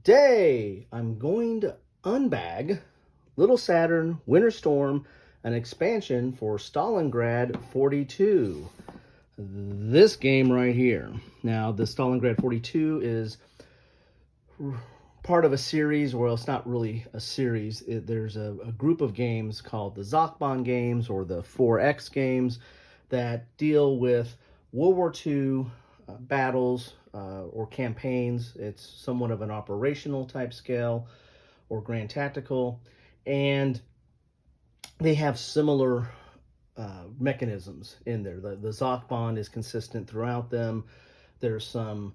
Today, I'm going to unbag Little Saturn, Winter Storm, an expansion for Stalingrad 42. This game right here. Now, the Stalingrad 42 is part of a series. Well, it's not really a series. There's a group of games called the Zachbahn games or the 4X games that deal with World War II battles or campaigns. It's somewhat of an operational type scale or grand tactical, and they have similar mechanisms in there. The Zachbahn is consistent throughout them. There's some,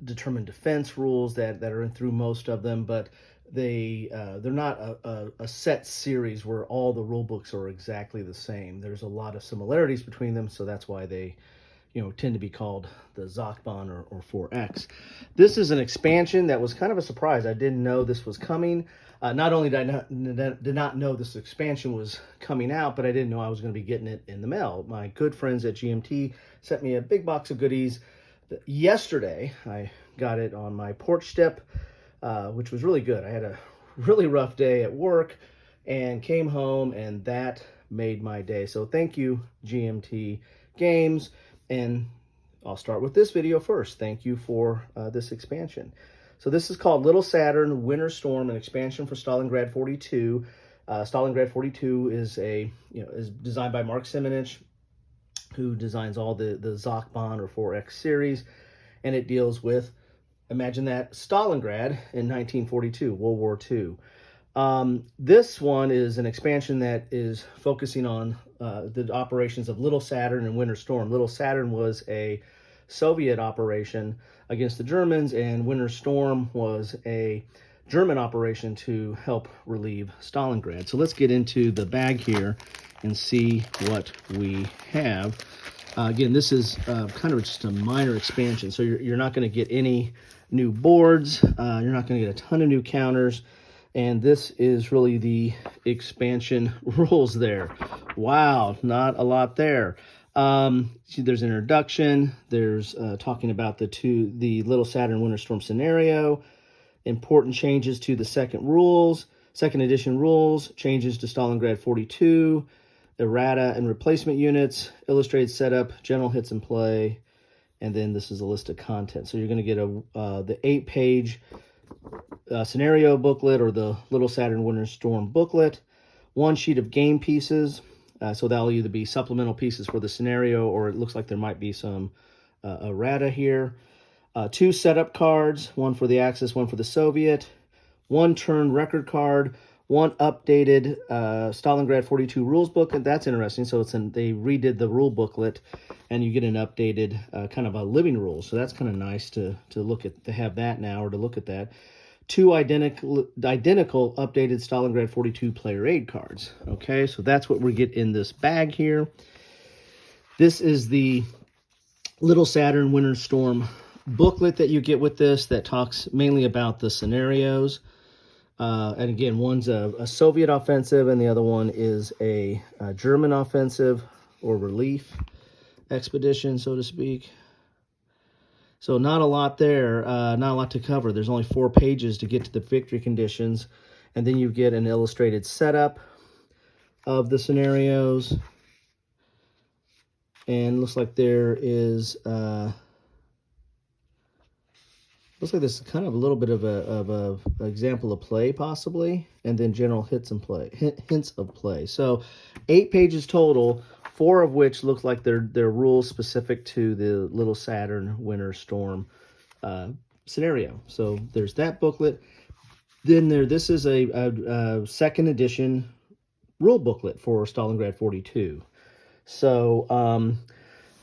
determined defense rules that are through most of them, but they're not a set series where all the rule books are exactly the same. There's a lot of similarities between them, so that's why they tend to be called the Zachbahn or 4X. This is an expansion that was kind of a surprise. I didn't know this was coming. Not only did I not know this expansion was coming out, but I didn't know I was going to be getting it in the mail. My good friends at GMT sent me a big box of goodies. Yesterday, I got it on my porch step, which was really good. I had a really rough day at work and came home, and that made my day. So thank you, GMT Games. And I'll start with this video first. Thank you for this expansion. So this is called Little Saturn, Winter Storm, an expansion for Stalingrad 42. Stalingrad 42 is is designed by Mark Simonich, who designs all the Zachbahn or 4X series, and it deals with, imagine that, Stalingrad in 1942, World War II. This one is an expansion that is focusing on the operations of Little Saturn and Winter Storm. Little Saturn was a Soviet operation against the Germans, and Winter Storm was a German operation to help relieve Stalingrad. So let's get into the bag here and see what we have. Again, this is kind of just a minor expansion, so you're not going to get any new boards. You're not going to get a ton of new counters. And this is really the expansion rules there. Wow, not a lot there. See, there's an introduction. There's talking about the Little Saturn Winter Storm scenario, important changes to the second edition rules, changes to Stalingrad 42, errata and replacement units, illustrated setup, general hits and play, and then this is a list of content. So you're going to get the 8-page scenario booklet or the Little Saturn Winter Storm booklet, one sheet of game pieces. So that'll either be supplemental pieces for the scenario, or it looks like there might be some errata here. 2 setup cards, one for the Axis, one for the Soviet, 1 turn record card, 1 updated Stalingrad 42 rules book, and that's interesting. So they redid the rule booklet, and you get an updated kind of a living rule. So that's kind of nice to have that now, or to look at that. 2 identical updated Stalingrad 42 player aid cards. Okay, so that's what we get in this bag here. This is the Little Saturn Winter Storm booklet that you get with this, that talks mainly about the scenarios. And again, one's a Soviet offensive, and the other one is a German offensive or relief expedition, so to speak. So not a lot there, not a lot to cover. There's only 4 pages to get to the victory conditions, and then you get an illustrated setup of the scenarios. And looks like there is looks like this is kind of a little bit of a example of play, possibly, and then general hints of play. So 8 pages total, 4 of which look like they're rules specific to the Little Saturn Winter Storm scenario. So there's that booklet. Then this is a 2nd edition rule booklet for Stalingrad 42. So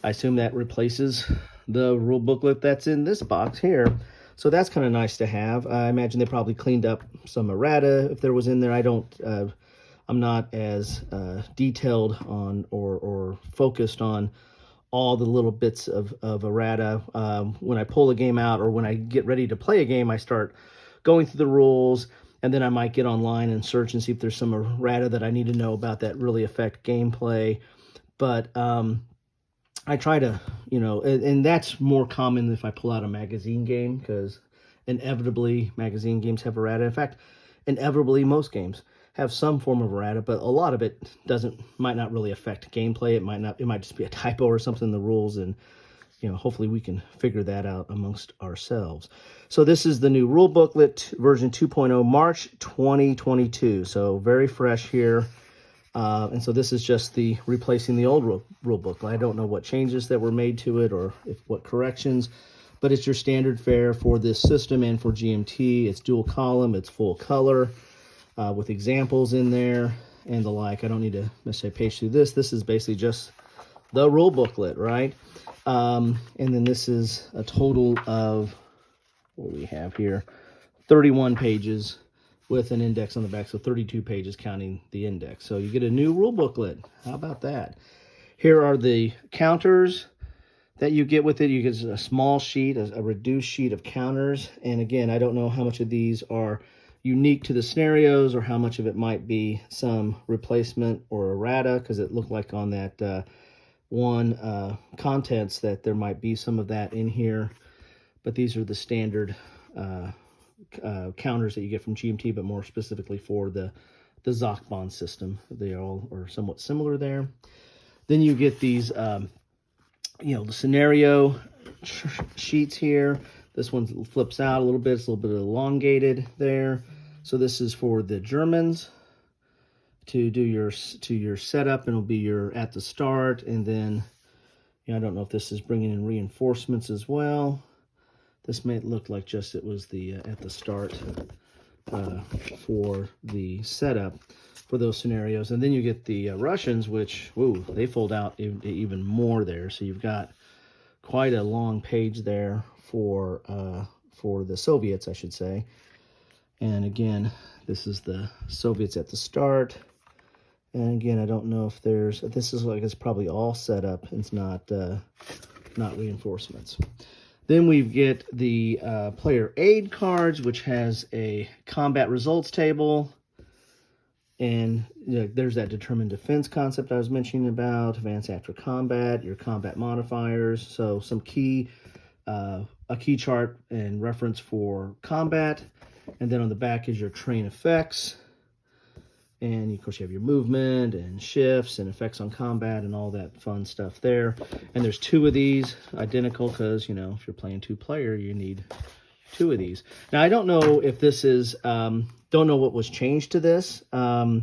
I assume that replaces the rule booklet that's in this box here. So that's kind of nice to have. I imagine they probably cleaned up some errata if there was in there. I'm not as detailed on or focused on all the little bits of errata. When I pull a game out or when I get ready to play a game, I start going through the rules, and then I might get online and search and see if there's some errata that I need to know about that really affect gameplay. But I try to, and that's more common if I pull out a magazine game, because inevitably magazine games have errata. In fact, inevitably most games have some form of errata, but a lot of it might not really affect gameplay. It might just be a typo or something in the rules, and hopefully we can figure that out amongst ourselves. So this is the new rule booklet, version 2.0, March 2022. So very fresh here. And so this is just replacing the old rule booklet. I don't know what changes that were made to it or what corrections, but it's your standard fare for this system and for GMT. It's dual column, it's full color, with examples in there and the like. I don't need to necessarily page through this. This is basically just the rule booklet, right? And then this is a total of, what we have here, 31 pages with an index on the back, so 32 pages counting the index. So you get a new rule booklet. How about that? Here are the counters that you get with it. You get a small sheet, a reduced sheet of counters. And again, I don't know how much of these are unique to the scenarios or how much of it might be some replacement or errata, because it looked like on that contents that there might be some of that in here. But these are the standard counters that you get from GMT, but more specifically for the Zachbond system. They all are somewhat similar there. Then you get these, the scenario sheets here. This one flips out a little bit. It's a little bit elongated there. So this is for the Germans to do your setup, and it'll be your at the start, and then I don't know if this is bringing in reinforcements as well. This may look like just it was the at the start for the setup for those scenarios. And then you get the Russians, which, whoa, they fold out even more there. So you've got quite a long page there for the Soviets, I should say. And again, this is the Soviets at the start. And again, I don't know if this is like it's probably all set up. It's not reinforcements. Then we get the player aid cards, which has a combat results table. And there's that determined defense concept I was mentioning about, advance after combat, your combat modifiers. So some a key chart and reference for combat. And then on the back is your train effects. And of course you have your movement and shifts and effects on combat and all that fun stuff there. And there's two of these, identical, because if you're playing two-player, you need two of these. Now I don't know if this is, don't know what was changed to this. I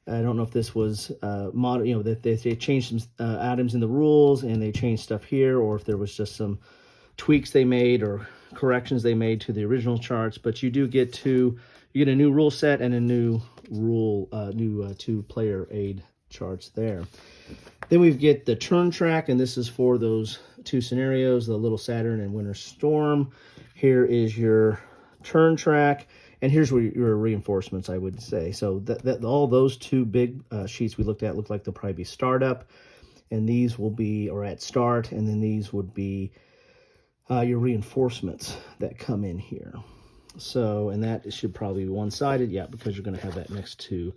don't know if this was that they changed some items in the rules and they changed stuff here, or if there was just some tweaks they made or corrections they made to the original charts. But you do get you get a new rule set and a new two-player aid charts there. Then we get the turn track, and this is for those two scenarios, the Little Saturn and Winter Storm. Here is your turn track, and here's where your reinforcements, I would say. So that all those two big sheets we looked at look like they'll probably be startup, and these will be, or at start, and then these would be your reinforcements that come in here. So, and that should probably be one-sided, yeah, because you're going to have that next to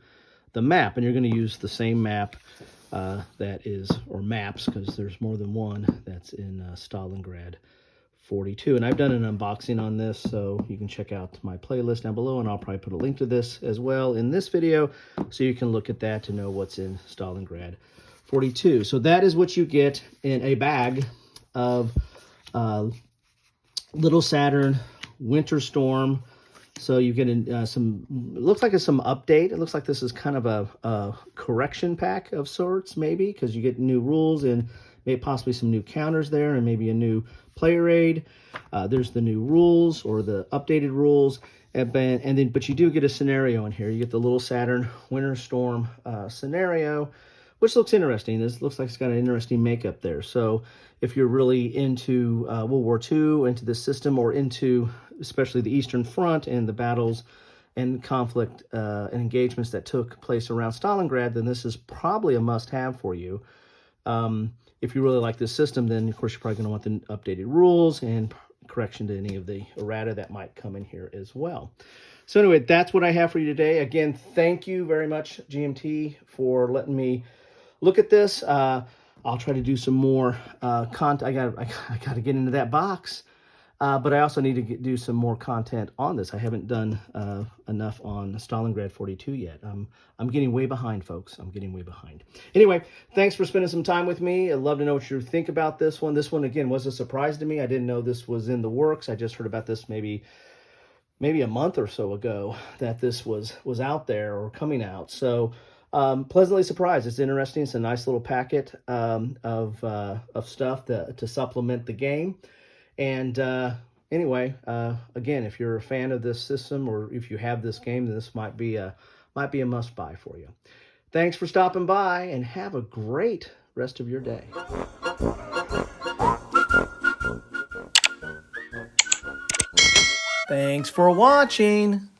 the map, and you're going to use the same map that is, or maps, because there's more than one, that's in Stalingrad 42. And I've done an unboxing on this, so you can check out my playlist down below, and I'll probably put a link to this as well in this video, so you can look at that to know what's in Stalingrad 42. So that is what you get in a bag of Little Saturn Winter Storm. So you get some, it looks like it's some update. It looks like this is kind of a correction pack of sorts, maybe, because you get new rules and maybe possibly some new counters there, and maybe a new player aid. There's the new rules, or the updated rules, but you do get a scenario in here. You get the Little Saturn Winter Storm scenario, which looks interesting. This looks like it's got an interesting makeup there. So if you're really into World War II, into this system, or into especially the Eastern Front and the battles and conflict and engagements that took place around Stalingrad, then this is probably a must-have for you. If you really like this system, then of course you're probably going to want the updated rules and correction to any of the errata that might come in here as well. So anyway, that's what I have for you today. Again, thank you very much, GMT, for letting me look at this. I'll try to do some more content. I got to get into that box. But I also need to do some more content on this. I haven't done enough on Stalingrad 42 yet. I'm getting way behind, folks. I'm getting way behind. Anyway, thanks for spending some time with me. I'd love to know what you think about this one. This one, again, was a surprise to me. I didn't know this was in the works. I just heard about this maybe a month or so ago that this was out there or coming out. So pleasantly surprised. It's interesting. It's a nice little packet of stuff to supplement the game. And anyway, again, if you're a fan of this system or if you have this game, then this might be a must buy for you. Thanks for stopping by and have a great rest of your day. Thanks for watching.